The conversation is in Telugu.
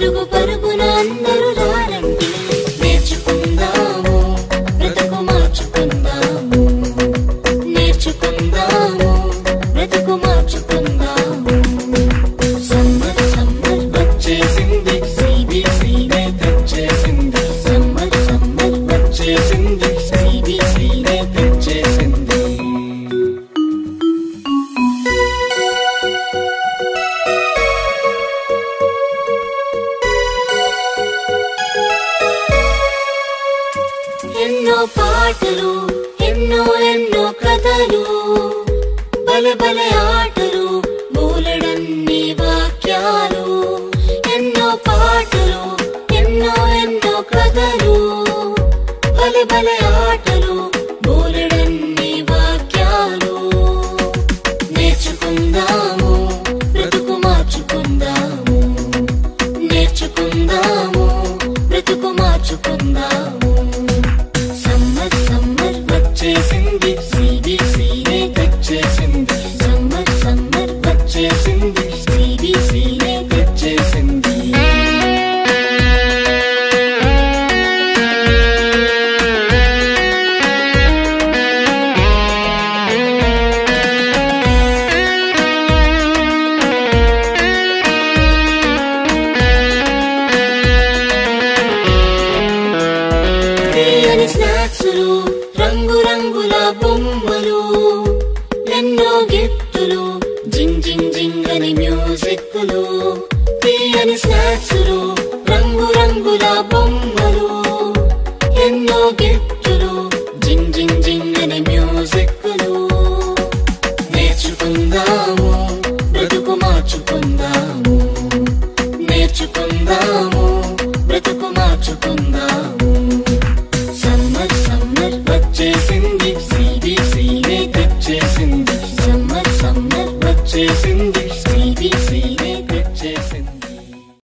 పరుగు పరుగున అందరూ రారండి, నేర్చుకుందాము బ్రతుకు మార్చుకుందాము, నేర్చుకుందాము బ్రతుకు మార్చుకుందాము. సమ్మర్ సమ్మర్ వచ్చేసింది, CBCనే తెచ్చేసింది. సమ్మర్ సమ్మర్ వచ్చేసింది, CBCనే తెచ్చేసింది. ఎన్నో పాటలు, ఎన్నో ఎన్నో కథలు, బలె బలె ఆటలు, బోలెడన్ని వాక్యాలు. ఎన్నో పాటలు, ఎన్నో ఎన్నో కథలు, బలె బలె ఆటలు, బోలెడన్ని వాక్యాలు. నేర్చుకుందాము బ్రతుకు మార్చుకుందాము, నేర్చుకుందాము బ్రతుకు మార్చుకుందాము. సమ్మర్ సమ్మర్ వచ్చేసింది, CBCనే తెచ్చేసింది. సమ్మర్ సమ్మర్ వచ్చేసింది, CBCనే తెచ్చేసింది. తీయని స్నాక్సులు, రంగు రంగుల బొమ్మలు, ఎన్నో గిఫ్టులు, జింగ్ జింగ్ జింగ్ అని మ్యూజిక్లు. తీయని స్నాక్సులు, రంగు రంగుల బొమ్మలు, ఎన్నో గిఫ్టులు, జింగ్ జింగ్ జింగ్ అని మ్యూజిక్లు. నేర్చుకుందాము బ్రతుకు మార్చుకుందాము, నేర్చుకుందాము బ్రతుకు మార్చుకుందాము. సమ్మర్ సమ్మర్ వచ్చేసింది, CBCనే తెచ్చేసింది. సమ్మర్ సమ్మర్ వచ్చేసింది,